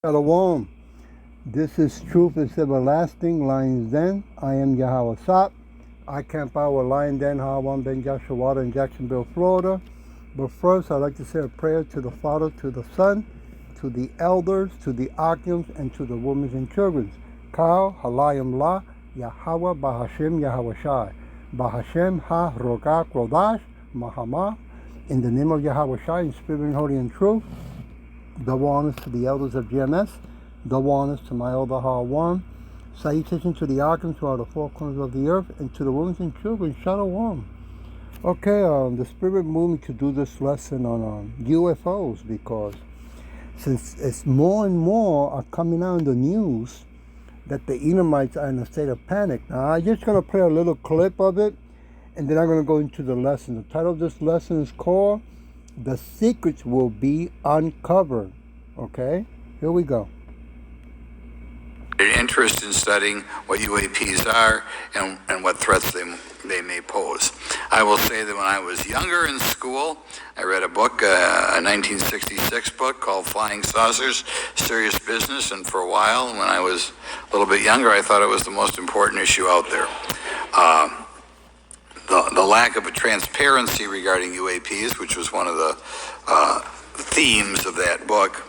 Shalom. This is Truth is Everlasting, Lion's Den. I am Yahweh Sop. I camp out with Lion Den, Hawan Ben Joshua Water in Jacksonville, Florida. But first, I'd like to say a prayer to the Father, to the Son, to the elders, to the archons, and to the women and children. Kal, Halayim La, Yahweh, Bahashem, Yahweh Shai. Bahashem, Ha, Rogak, Rodash, Mahama. In the name of Yahweh Shai, in spirit and holy and truth. Double honors to the elders of GMS. Double honors to my elder Hawan. Salutation to the archons who are the four corners of the earth, and to the women and children. Shalom. Okay, the Spirit moved me to do this lesson on UFOs because since it's more and more are coming out in the news that the Edomites are in a state of panic. Now, I'm just going to play a little clip of it, and then I'm going to go into the lesson. The title of this lesson is called The Secrets Will Be Uncovered. Okay, here we go. An interest in studying what UAPs are and what threats they may pose. I will say that when I was younger in school, I read a book, a 1966 book called Flying Saucers, Serious Business, and for a while, when I was a little bit younger, I thought it was the most important issue out there. The lack of a transparency regarding UAPs, which was one of the themes of that book,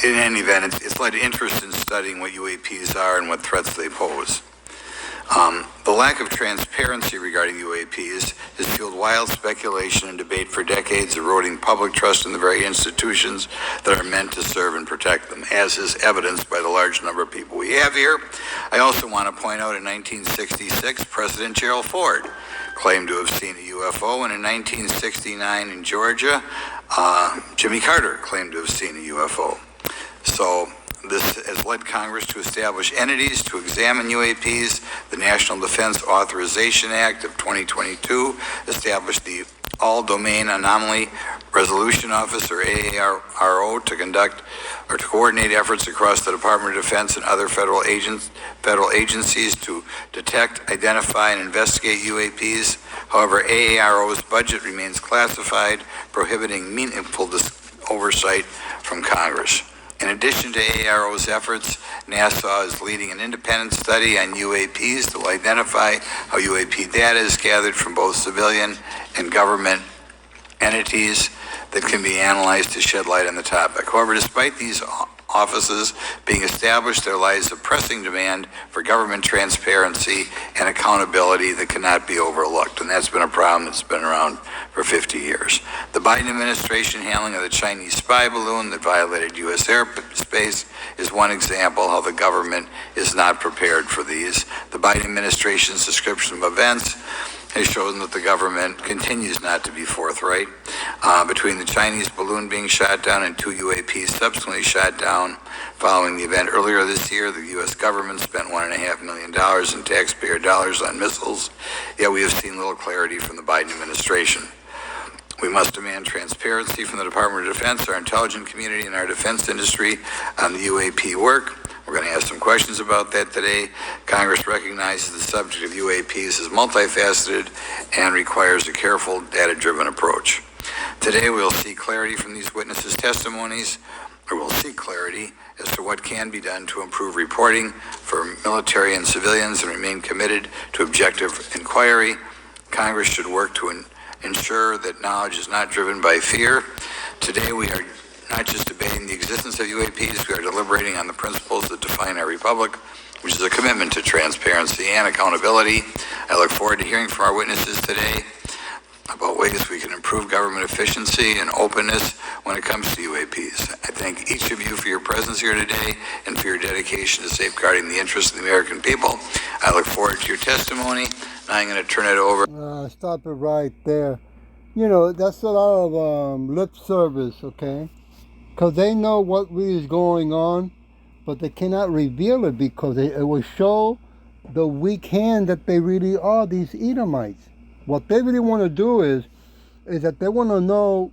in any event, it's led to interest in studying what UAPs are and what threats they pose. The lack of transparency regarding UAPs has fueled wild speculation and debate for decades, eroding public trust in the very institutions that are meant to serve and protect them, as is evidenced by the large number of people we have here. I also want to point out in 1966, President Gerald Ford claimed to have seen a UFO, and in 1969 in Georgia, Jimmy Carter claimed to have seen a UFO. So this has led Congress to establish entities to examine UAPs. The National Defense Authorization Act of 2022 established the All-Domain Anomaly Resolution Office, or AARO, to conduct or to coordinate efforts across the Department of Defense and other federal agencies to detect, identify, and investigate UAPs. However, AARO's budget remains classified, prohibiting meaningful oversight from Congress. In addition to AARO's efforts, NASA is leading an independent study on UAPs that will identify how UAP data is gathered from both civilian and government entities that can be analyzed to shed light on the topic. However, despite these offices being established, there lies a pressing demand for government transparency and accountability that cannot be overlooked, and that's been a problem that's been around for 50 years. The Biden administration handling of the Chinese spy balloon that violated U.S. airspace is one example how the government is not prepared for these. The Biden administration's description of events has shown that the government continues not to be forthright. Between the Chinese balloon being shot down and two UAPs subsequently shot down following the event earlier this year, the U.S. government spent $1.5 million in taxpayer dollars on missiles, yet we have seen little clarity from the Biden administration. We must demand transparency from the Department of Defense, our intelligence community, and our defense industry on the UAP work. We're going to ask some questions about that today. Congress recognizes the subject of UAPs as multifaceted and requires a careful, data-driven approach. Today, we'll seek clarity from these witnesses' testimonies, or we'll seek clarity as to what can be done to improve reporting for military and civilians and remain committed to objective inquiry. Congress should work to ensure that knowledge is not driven by fear. Today, we are not just debating the existence of UAPs, we are deliberating on the principles that define our republic, which is a commitment to transparency and accountability. I look forward to hearing from our witnesses today about ways we can improve government efficiency and openness when it comes to UAPs. I thank each of you for your presence here today and for your dedication to safeguarding the interests of the American people. I look forward to your testimony. Now I'm going to turn it over. Stop it right there. You know, that's a lot of lip service, okay? Because they know what really is going on, but they cannot reveal it because it will show the weak hand that they really are, these Edomites. What they really want to do is that they want to know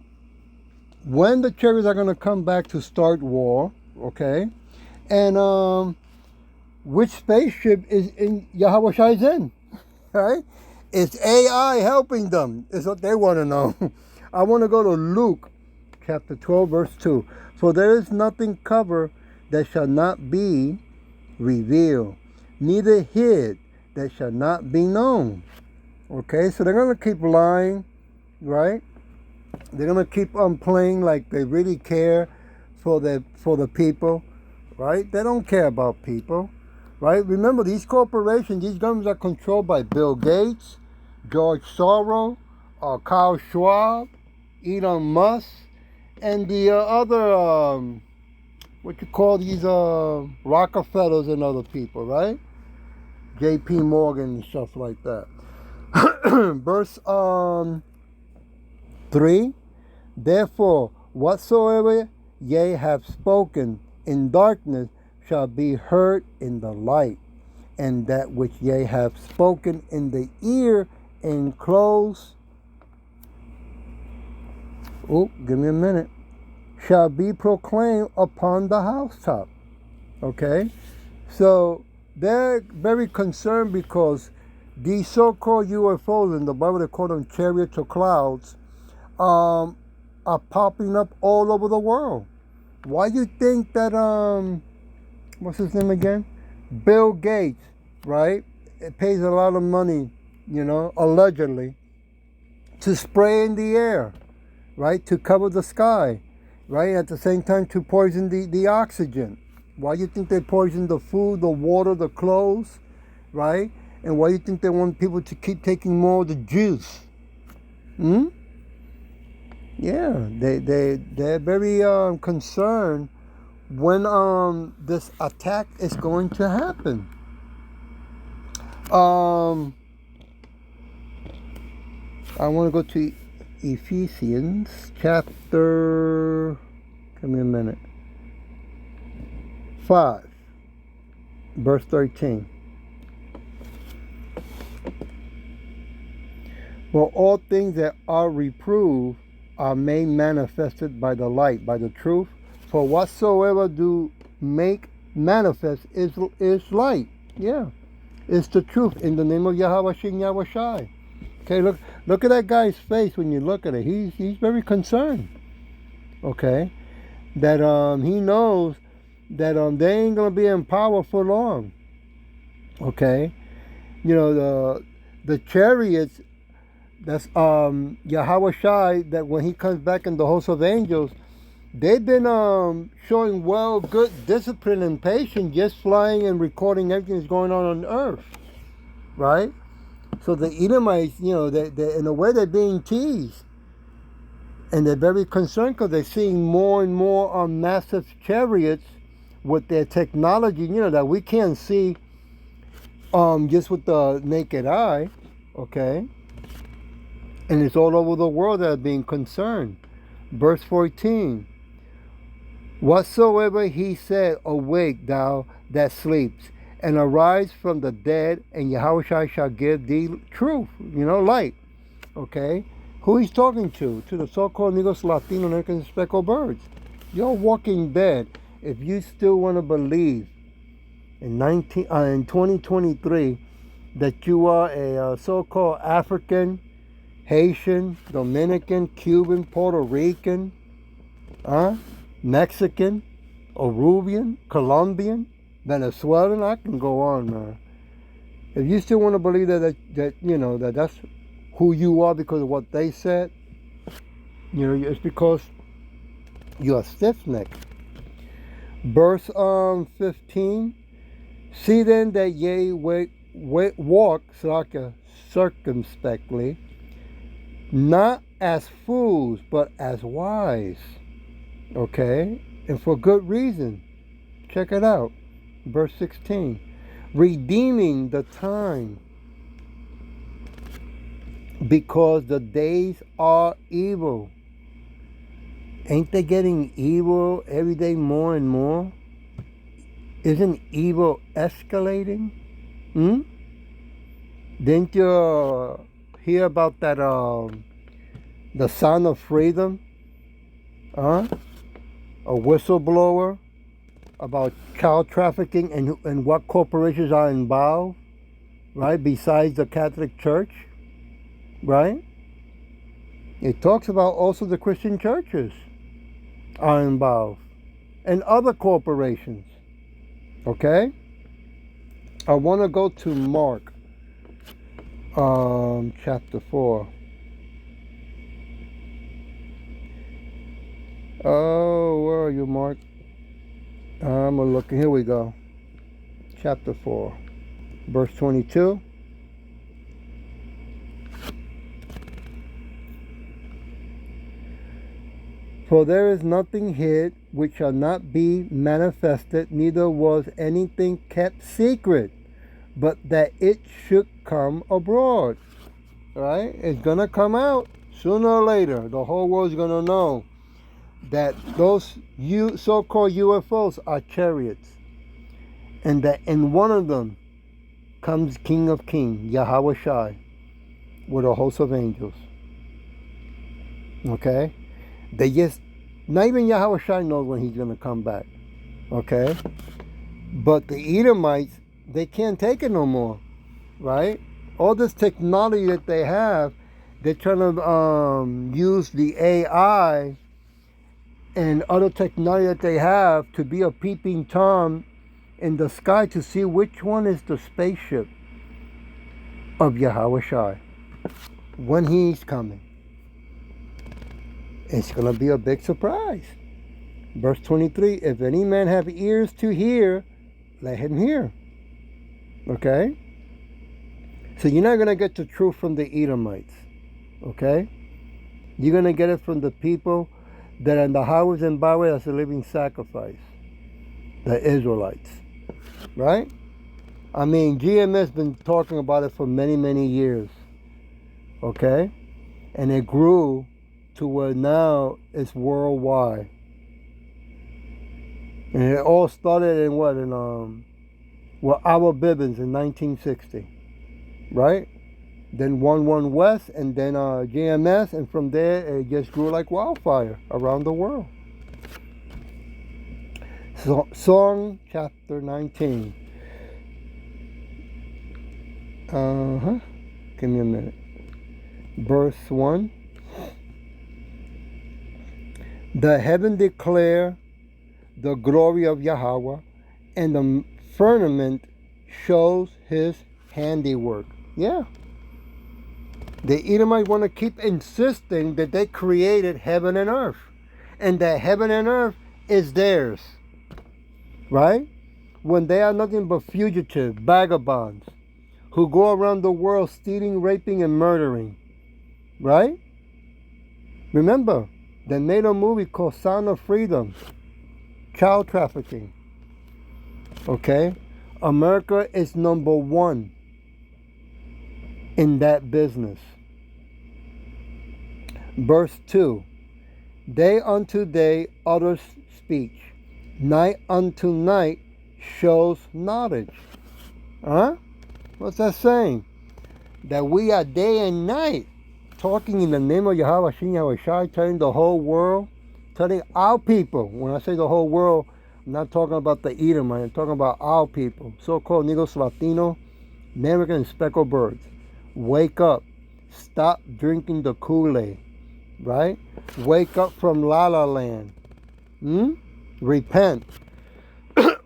when the cherries are going to come back to start war, okay? And which spaceship is in Yahweh Shai's in, right? Is AI helping them? Is what they want to know. I want to go to Luke chapter 12, verse 2. For there is nothing covered that shall not be revealed, neither hid that shall not be known. Okay, so they're going to keep lying, right? They're going to keep on playing like they really care for the people, right? They don't care about people, right? Remember, these corporations, these governments are controlled by Bill Gates, George Soros, Carl Schwab, Elon Musk, and the other, what you call these Rockefellers and other people, right? J.P. Morgan and stuff like that. Verse 3, therefore, whatsoever ye have spoken in darkness shall be heard in the light, and that which ye have spoken in the ear enclosed, give me a minute, shall be proclaimed upon the housetop. Okay? So they're very concerned because these so-called UFOs, in the Bible they call them chariots or clouds, are popping up all over the world. Why do you think that, what's his name again? Bill Gates, right? It pays a lot of money, allegedly, to spray in the air, right? To cover the sky, right? At the same time to poison the oxygen. Why do you think they poison the food, the water, the clothes, right? And why do you think they want people to keep taking more of the juice? Yeah, they're very concerned when this attack is going to happen. I want to go to Ephesians chapter, give me a minute, 5, verse 13. For all things that are reproved are made manifested by the light, by the truth. For whatsoever do make manifest is light. Yeah, it's the truth in the name of Yahweh Shin Yahweh Shai. Okay, look at that guy's face when you look at it. He's very concerned. Okay, that he knows that they ain't gonna be in power for long. Okay, the chariots. That's Yahweh Shai, that when he comes back in the host of angels, they've been showing good discipline and patience, just flying and recording everything that's going on earth, right? So the Edomites, they in a way they're being teased, and they're very concerned because they're seeing more and more massive chariots with their technology, that we can't see just with the naked eye, okay? And it's all over the world that are being concerned. Verse 14. Whatsoever he said, awake thou that sleeps, and arise from the dead, and Yahushua shall give thee truth, light. Okay? Who he's talking to? To the so-called Negros Latino American speckled birds. You're walking dead. If you still want to believe in 2023 that you are a so-called African, Haitian, Dominican, Cuban, Puerto Rican, Mexican, Peruvian, Colombian, Venezuelan, I can go on, man. If you still want to believe that that's who you are because of what they said, it's because you're stiff-necked. Verse 15. See then that ye walk circumspectly, not as fools, but as wise. Okay? And for good reason. Check it out. Verse 16. Redeeming the time, because the days are evil. Ain't they getting evil every day more and more? Isn't evil escalating? Didn't you hear about that, the Son of Freedom? A whistleblower about child trafficking and what corporations are involved, right? Besides the Catholic Church, right? It talks about also the Christian churches are involved and other corporations. Okay? I want to go to Mark chapter 4. Oh, where are you, Mark? I'm looking. Here we go. Chapter 4, verse 22. For there is nothing hid which shall not be manifested, neither was anything kept secret, but that it should come abroad. Right? It's going to come out sooner or later. The whole world's going to know that those so-called UFOs are chariots. And that in one of them comes King of Kings, Yahweh Shai, with a host of angels. Okay? They just, not even Yahweh Shai knows when he's going to come back. Okay? But the Edomites, they can't take it no more. Right? All this technology that they have, they're trying to use the AI and other technology that they have to be a peeping Tom in the sky to see which one is the spaceship of Yahweh Shai when he's coming. It's going to be a big surprise. Verse 23, if any man have ears to hear, let him hear. Okay? So you're not going to get the truth from the Edomites. Okay? You're going to get it from the people that are in the highways and byways as a living sacrifice. The Israelites. Right? I mean, GMS been talking about it for many, many years. Okay? And it grew to where now it's worldwide. And it all started in what? In Our Bibbins in 1960. Right? Then 1-1 West, and then GMS, and from there it just grew like wildfire around the world. So, Song chapter 19. Give me a minute. Verse 1. The heaven declare the glory of Yahweh, and the firmament shows his handiwork. Yeah. The Edomites want to keep insisting that they created heaven and earth, and that heaven and earth is theirs. Right? When they are nothing but fugitive vagabonds who go around the world stealing, raping, and murdering. Right? Remember, they made a movie called Sound of Freedom. Child trafficking. Okay? America is number one in that business. Verse 2. Day unto day utters speech. Night unto night shows knowledge. Huh? What's that saying? That we are day and night talking in the name of Yahweh Shem Yahweh Shai, telling the whole world, telling our people. When I say the whole world, I'm not talking about the Edomite, I'm talking about our people, so-called Negros Latino, American and speckled birds. Wake up. Stop drinking the Kool-Aid. Right? Wake up from La La Land. Repent.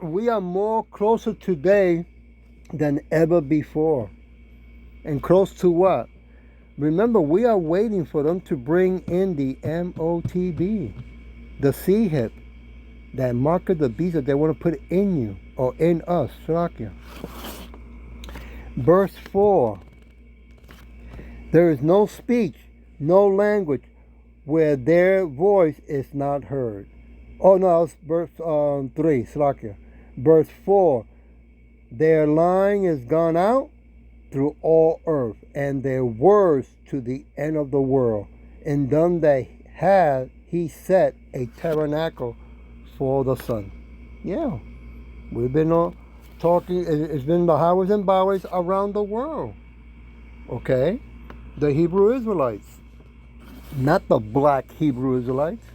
We are more closer today than ever before. And close to what? Remember, we are waiting for them to bring in the MOTB, the C-hip, that mark of the beast that they want to put in you or in us. Shalakia. Verse 4. There is no speech, no language where their voice is not heard. Oh no, it's verse 3, Slakia. Verse 4. Their lying is gone out through all earth, and their words to the end of the world. In them they had he set a tabernacle for the sun. Yeah. We've been talking, it's been the highways and byways around the world. Okay? The Hebrew Israelites. Not the black Hebrew Israelites.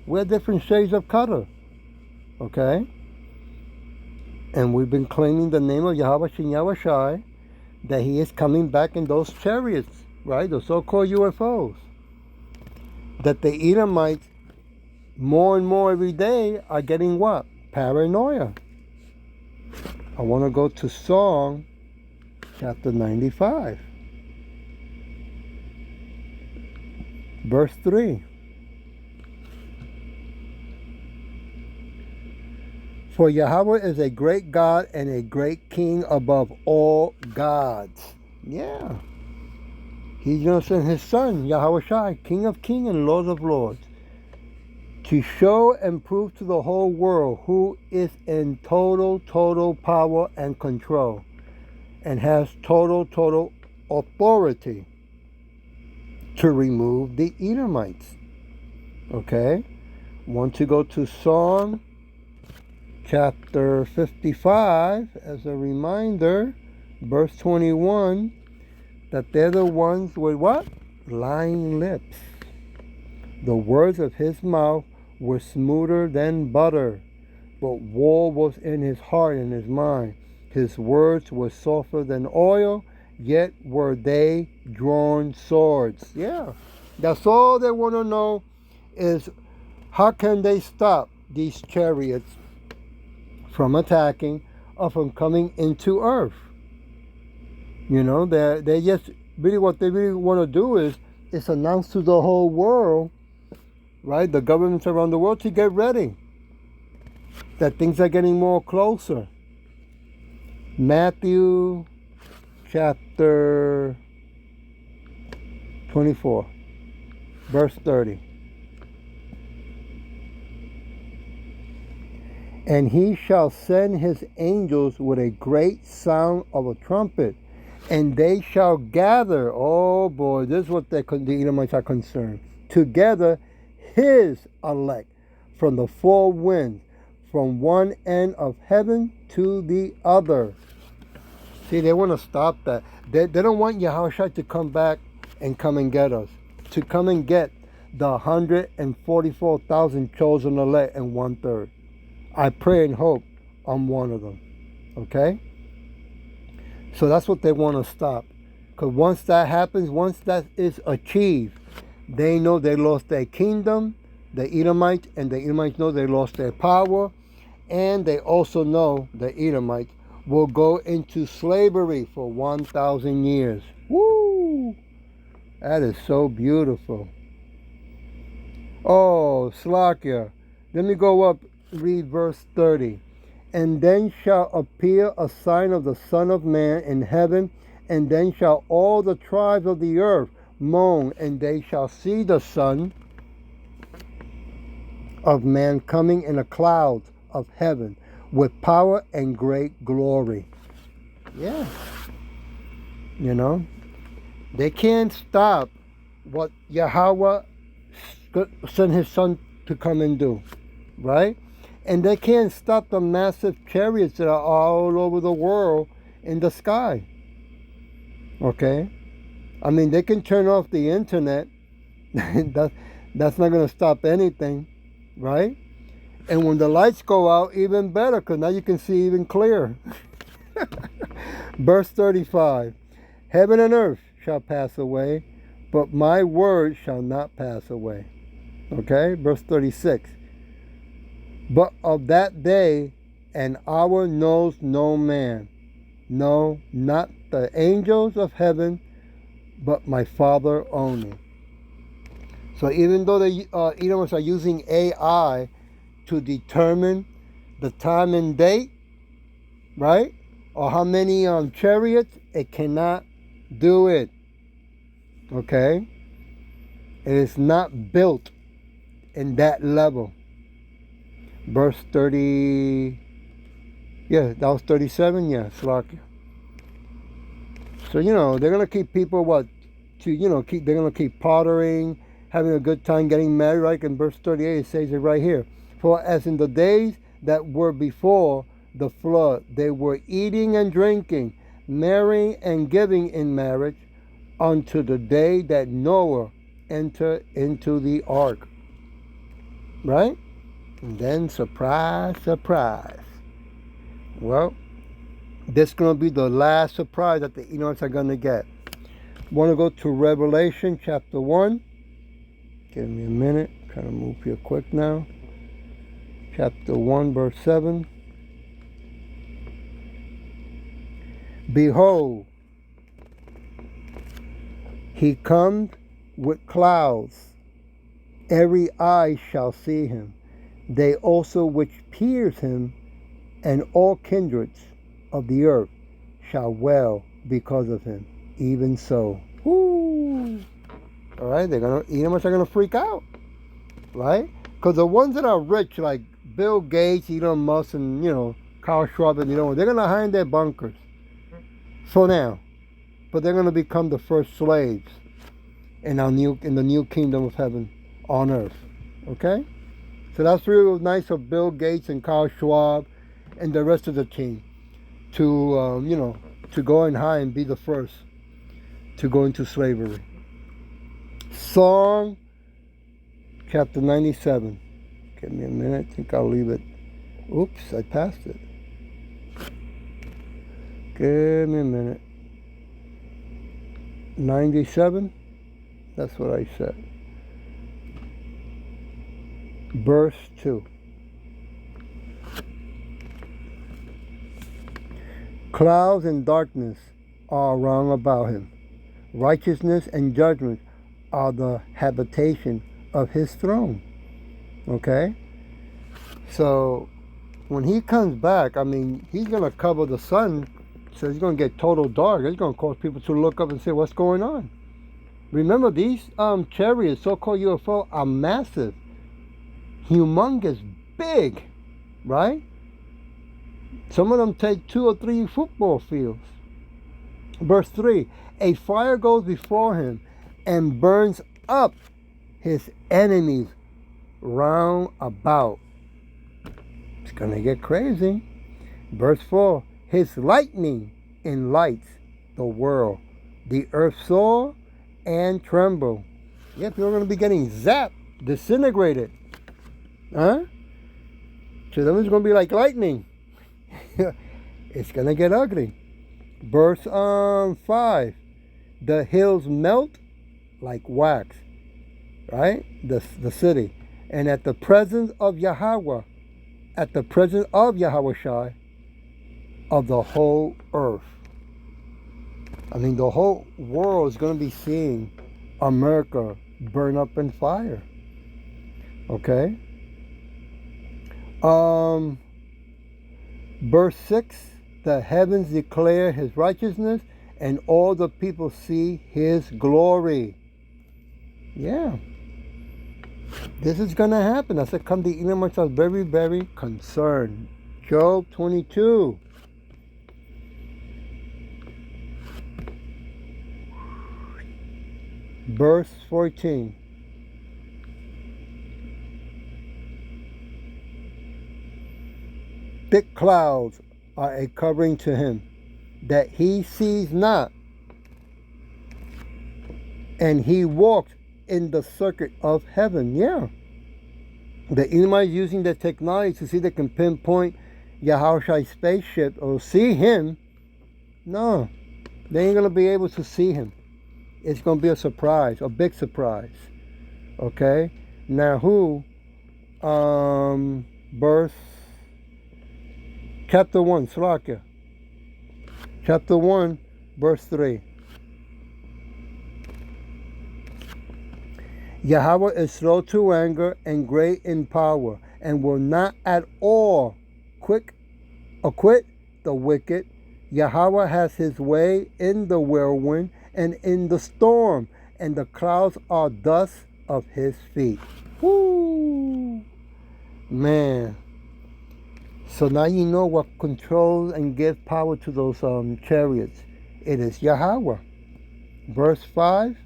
We're different shades of color. Okay? And we've been claiming the name of Yahweh Shem Yahweh Shai, that he is coming back in those chariots right? The so-called UFOs. That the Edomites, more and more every day, are getting what? Paranoia. I want to go to Psalm chapter 95, verse 3. For Yahweh is a great God and a great King above all gods. Yeah. He's going to send his son, Yahweh Shai, King of kings and Lord of lords, to show and prove to the whole world who is in total power and control and has total authority to remove the Edomites. Okay? Want to go to Psalm chapter 55 as a reminder, verse 21, that they're the ones with what? Lying lips. The words of his mouth were smoother than butter, but war was in his heart and his mind. His words were softer than oil, yet were they drawn swords. Yeah, that's all they want to know is how can they stop these chariots from attacking or from coming into earth. You know, they just really what they really want to do is announce to the whole world, right, the governments around the world, to get ready, that things are getting more closer. Matthew chapter 24, verse 30. And he shall send his angels with a great sound of a trumpet, and they shall gather, oh boy, this is what the Edomites are concerned, together his elect from the four winds, from one end of heaven to the other. See, they want to stop that. They don't want Yahushua to come back and come and get us, to come and get the 144,000 chosen elect and 1/3. I pray and hope I'm one of them. Okay? So that's what they want to stop. Because once that happens, once that is achieved, they know they lost their kingdom, the Edomites, and the Edomites know they lost their power. And they also know the Edomites will go into slavery for 1,000 years. Woo! That is so beautiful. Oh, Slakia. Let me go up, read verse 30. And then shall appear a sign of the Son of Man in heaven, and then shall all the tribes of the earth moan, and they shall see the Son of Man coming in a cloud of heaven with power and great glory. Yeah. You know, they can't stop what Yahweh sent his son to come and do, right? And they can't stop the massive chariots that are all over the world in the sky. Okay? I mean, they can turn off the internet. That's not going to stop anything, right? And when the lights go out, even better, because now you can see even clearer. Verse 35. Heaven and earth shall pass away, but my word shall not pass away. Okay? Verse 36. But of that day and hour knows no man, no, not the angels of heaven, but my Father only. So even though the Edomites are using AI to determine the time and date, right, or how many chariots, it cannot do it. Okay? It is not built in that level. Verse 30, yeah, that was 37, yeah, Slakia. So, you know, they're going to keep people, they're going to keep pottering, having a good time, getting married, right? In verse 38, it says it right here. For as in the days that were before the flood, they were eating and drinking, marrying and giving in marriage, unto the day that Noah entered into the ark. Right? And then, surprise, surprise. Well, this is going to be the last surprise that the Edomites are going to get. Want to go to Revelation chapter 1. Give me a minute. Trying to move here quick now. Chapter 1, verse 7. Behold, he comes with clouds. Every eye shall see him. They also which pierce him, and all kindreds of the earth shall wail because of him. Even so. Woo! All right, they're gonna, Edomites are gonna freak out, right? Because the ones that are rich, like Bill Gates, Elon Musk, and Carl Schwab, and they're gonna hide in their bunkers for now, but they're gonna become the first slaves in the new kingdom of heaven on earth. Okay, so that's really nice of Bill Gates and Carl Schwab and the rest of the team to to go and hide and be the first to go into slavery. Psalm chapter 97. Give me a minute. I think I'll leave it. Oops, I passed it. Give me a minute. 97. That's what I said. Verse 2. Clouds and darkness are round about him. Righteousness and judgment are the habitation of his throne. Okay? So, when he comes back, he's going to cover the sun, so it's going to get total dark. It's going to cause people to look up and say, what's going on? Remember, these chariots, so-called UFO, are massive, humongous, big, right? Some of them take 2 or 3 football fields. Verse 3, a fire goes before him and burns up his enemies round about. It's going to get crazy. Verse 4, his lightning enlights the world. The earth saw and tremble. Yeah, people are going to be getting zapped, disintegrated. Huh? To them it's going to be like lightning. It's going to get ugly. Verse 5, the hills melt like wax, right? The city. And at the presence of Yahweh, at the presence of Yahweh Shai, of the whole earth. The whole world is going to be seeing America burn up in fire. Okay? Verse 6, the heavens declare his righteousness, and all the people see his glory. Yeah. This is going to happen. I said, come the Edomites are very, very concerned. Job 22. Verse 14. Thick clouds are a covering to him, that he sees not, and he walks in the circuit of heaven. Yeah. The Edomites using the technology to see they can pinpoint Yahushai's spaceship or see him. No, they ain't going to be able to see him. It's going to be a surprise, a big surprise. Okay? Now verse, chapter 1, Slakia. Chapter 1, verse 3. Yahweh is slow to anger and great in power, and will not at all acquit the wicked. Yahweh has his way in the whirlwind and in the storm, and the clouds are dust of his feet. Woo! Man. So now you know what controls and gives power to those chariots. It is Yahweh. Verse 5.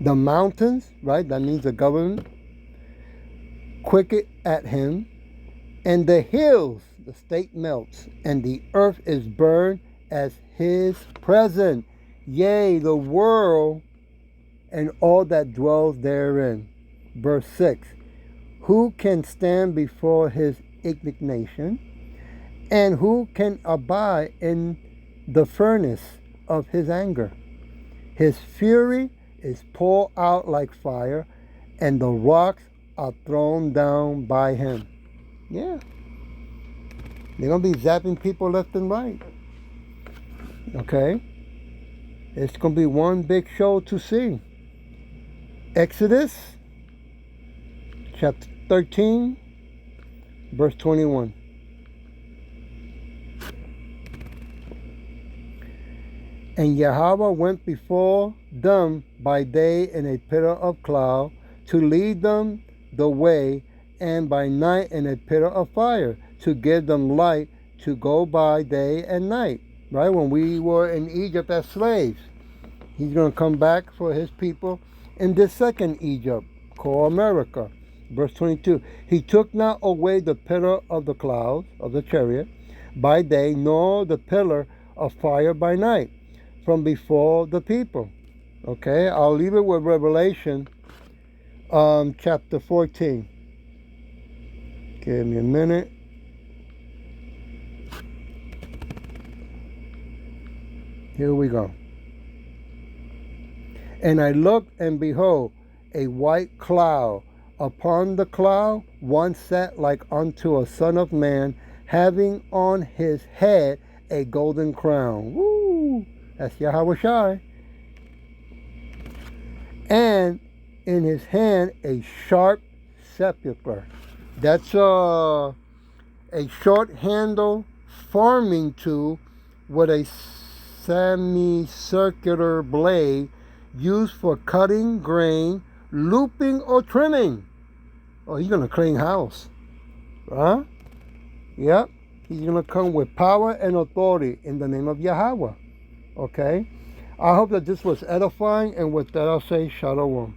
The mountains, right, that means the government, quicket at him, and the hills, the state melts, and the earth is burned as his present, yea, the world and all that dwells therein. Verse 6, who can stand before his indignation, and who can abide in the furnace of his anger. His fury is poured out like fire, and the rocks are thrown down by him. Yeah. They're going to be zapping people left and right. Okay? It's going to be one big show to see. Exodus chapter 13, verse 21. And Yahweh went before them by day in a pillar of cloud to lead them the way, and by night in a pillar of fire to give them light to go by day and night. Right? When we were in Egypt as slaves, he's going to come back for his people in this second Egypt, called America. Verse 22, he took not away the pillar of the clouds of the chariot by day, nor the pillar of fire by night from before the people. Okay, I'll leave it with Revelation chapter 14. Give me a minute. Here we go. And I looked, and behold, a white cloud. Upon the cloud one sat like unto a son of man, having on his head a golden crown. Woo! That's Yahweh Shai. And in his hand a sharp sepulchre. That's a short handle farming tool with a semicircular blade used for cutting grain, looping, or trimming. Oh, he's going to clean house. Huh? Yep. He's going to come with power and authority in the name of Yahweh. Okay? I hope that this was edifying, and with that I'll say Shalom.